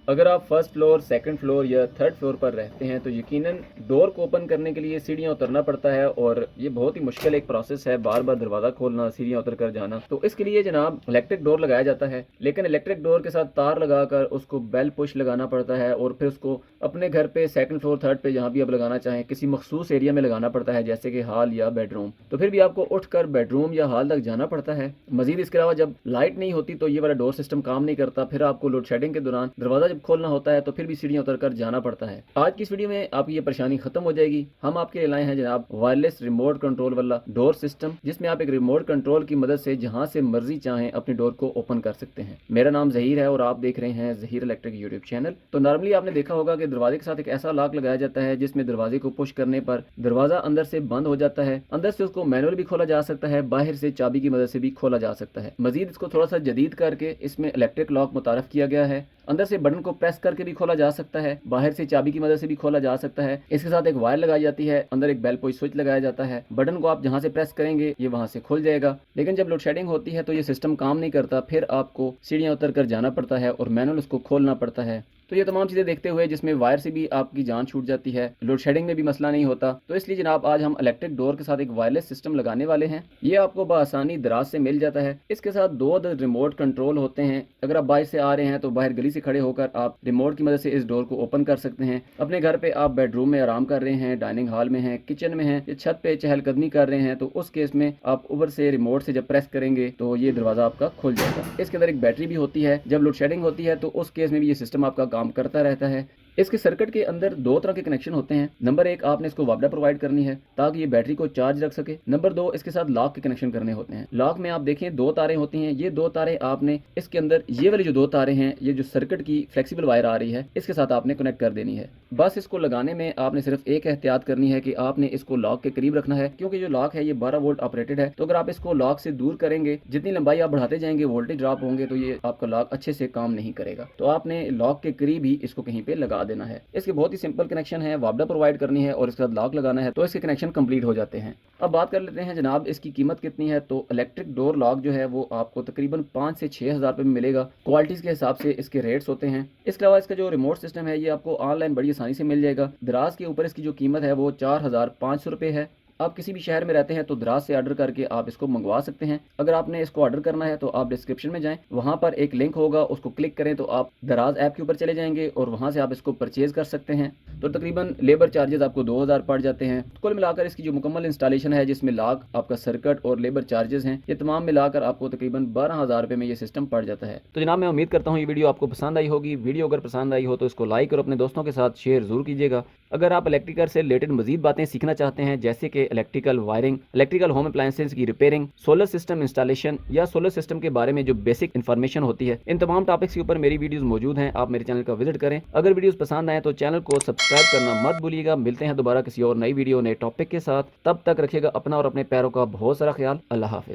अगर आप first floor, second floor या थर्ड फ्लोर पर रहते हैं तो यकीनन डोर को ओपन करने के लिए सीढ़ियाँ उतरना पड़ता है और ये बहुत ही मुश्किल एक प्रोसेस है, बार बार दरवाज़ा खोलना, सीढ़ियाँ उतर कर जाना। तो इसके लिए जनाब इलेक्ट्रिक डोर लगाया जाता है, लेकिन इलेक्ट्रिक डोर के साथ तार लगाकर उसको बेल पुश लगाना पड़ता है और फिर उसको अपने घर पे सेकंड फ्लोर, थर्ड पे जहाँ भी आप लगाना चाहें किसी मखसूस एरिया में लगाना पड़ता है, जैसे कि हॉल या बेडरूम। तो फिर भी आपको उठकर बेडरूम या हॉल तक जाना पड़ता है। मजीद इसके अलावा जब लाइट नहीं होती तो ये वाला डोर सिस्टम काम नहीं करता, फिर आपको लोड शेडिंग के दौरान दरवाज़ा जब खोलना होता है तो फिर भी सीढ़ियाँ उतर कर जाना पड़ता है। आज की इस वीडियो में आपकी ये परेशानी खत्म हो जाएगी। हम आपके लिए लाए हैं जनाब वायरलेस रिमोट कंट्रोल वाला डोर सिस्टम, जिसमें आप एक रिमोट कंट्रोल की मदद से जहां से मर्जी चाहें अपनी डोर को ओपन कर सकते हैं। मेरा नाम जहीर है और आप देख रहे हैं जहीर इलेक्ट्रिक यूट्यूब चैनल। तो नॉर्मली आपने देखा होगा कि दरवाजे के साथ एक ऐसा लॉक लगाया जाता है जिसमें दरवाजे को पुश करने पर दरवाजा अंदर से बंद हो जाता है। अंदर से उसको मैनुअल भी खोला जा सकता है, बाहर से चाबी की मदद से भी खोला जा सकता है। मजीद इसको थोड़ा सा जदीद करके इसमें इलेक्ट्रिक लॉक मुतारफ किया गया है। अंदर से बटन को प्रेस करके भी खोला जा सकता है, बाहर से चाबी की मदद से भी खोला जा सकता है। इसके साथ एक वायर लगाई जाती है, अंदर एक बेल पुश स्विच लगाया जाता है। बटन को आप जहां से प्रेस करेंगे ये वहां से खुल जाएगा। लेकिन जब लोड शेडिंग होती है तो ये सिस्टम काम नहीं करता, फिर आपको सीढ़ियां उतर कर जाना पड़ता है और मैनुअल उसको खोलना पड़ता है। तो ये तमाम चीज़ें देखते हुए जिसमें वायर से भी आपकी जान छूट जाती है, लोड शेडिंग में भी मसला नहीं होता, तो इसलिए जनाब आज हम इलेक्ट्रिक डोर के साथ एक वायरलेस सिस्टम लगाने वाले हैं। ये आपको बआसानी दराज से मिल जाता है। इसके साथ दो रिमोट कंट्रोल होते हैं। अगर आप बाहर से आ रहे हैं तो बाहर गली से खड़े होकर आप रिमोट की मदद से इस डोर को ओपन कर सकते हैं। अपने घर पे आप बेडरूम में आराम कर रहे हैं, डाइनिंग हॉल में हैं, किचन में हैं, या छत पे चहलकदमी कर रहे हैं, तो उस केस में आप ऊपर से रिमोट से जब प्रेस करेंगे तो ये दरवाजा आपका खुल जाएगा। इसके अंदर एक बैटरी भी होती है, जब लोड शेडिंग होती है तो उस केस में भी ये सिस्टम आपका काम करता रहता है। इसके सर्किट के अंदर दो तरह के कनेक्शन होते हैं। नंबर एक, आपने इसको वापडा प्रोवाइड करनी है ताकि ये बैटरी को चार्ज रख सके। नंबर दो, इसके साथ लॉक के कनेक्शन करने होते हैं। लॉक में आप देखें दो तारें होती हैं। ये दो तारें आपने इसके अंदर, ये वाली जो दो तारें हैं, ये जो सर्किट की फ्लेक्सिबल वायर आ रही है, इसके साथ आपने कनेक्ट कर देनी है। बस इसको लगाने में आपने सिर्फ एक एहतियात करनी है कि आपने इसको लॉक के करीब रखना है, क्योंकि जो लॉक है ये 12 वोल्ट ऑपरेटेड है। तो अगर आप इसको लॉक से दूर करेंगे, जितनी लंबाई आप बढ़ाते जाएंगे वोल्टेज ड्रॉप होंगे, तो ये आपका लॉक अच्छे से काम नहीं करेगा। तो आपने लॉक के करीब ही इसको कहीं पे लगा देना है। इसके बहुत ही सिंपल कनेक्शन है, वापडा प्रोवाइड करनी है और इसके साथ लॉक लगाना है, तो इसके कनेक्शन कंप्लीट हो जाते हैं। अब बात कर लेते हैं जनाब इसकी कीमत कितनी है। तो इलेक्ट्रिक डोर लॉक जो है वो आपको तकरीबन 5 से 6 हज़ार रुपये में मिलेगा। क्वालिटीज़ के हिसाब से इसके रेट्स होते हैं। इसके अलावा इसका जो रिमोट सिस्टम है ये आपको ऑनलाइन बड़ी आसानी से मिल जाएगा। दराज के ऊपर इसकी जो कीमत है वो 4,500 रुपये है। आप किसी भी शहर में रहते हैं तो दराज से ऑर्डर करके आप इसको मंगवा सकते हैं। अगर आपने इसको ऑर्डर करना है तो आप डिस्क्रिप्शन में जाएं, वहां पर एक लिंक होगा, उसको क्लिक करें तो आप दराज ऐप के ऊपर चले जाएंगे और वहां से आप इसको परचेज कर सकते हैं। तो तकरीबन लेबर चार्जेस आपको 2000 पड़ जाते हैं। कुल मिलाकर इसकी जो मुकम्मल इंस्टॉलेशन है, जिसमें लॉक, आपका सर्किट और लेबर चार्जेस हैं, ये तमाम मिलाकर आपको तकरीबन 12,000 रुपये में ये सिस्टम पड़ जाता है। तो जनाब मैं उम्मीद करता हूँ ये वीडियो आपको पसंद आई होगी। वीडियो अगर पसंद आई हो तो इसको लाइक और अपने दोस्तों के साथ शेयर जरूर कीजिएगा। अगर आप इलेक्ट्रिकल से रिलेटेड मजीद बातें सीखना चाहते हैं, जैसे कि electrical wiring, electrical home appliances की रिपेयरिंग, सोलर सिस्टम इंस्टॉलेशन या सोलर सिस्टम के बारे में जो बेसिक इन्फॉर्मेशन होती है, इन तमाम टॉपिक्स के ऊपर मेरी वीडियोस मौजूद हैं। आप मेरे चैनल का विजिट करें। अगर वीडियोस पसंद आए तो चैनल को सब्सक्राइब करना मत भूलिएगा। मिलते हैं दोबारा किसी और नई वीडियो, नए टॉपिक के साथ। तब तक रखिएगा अपना और अपने पैरों का बहुत सारा ख्याल। अल्लाह हाफिज।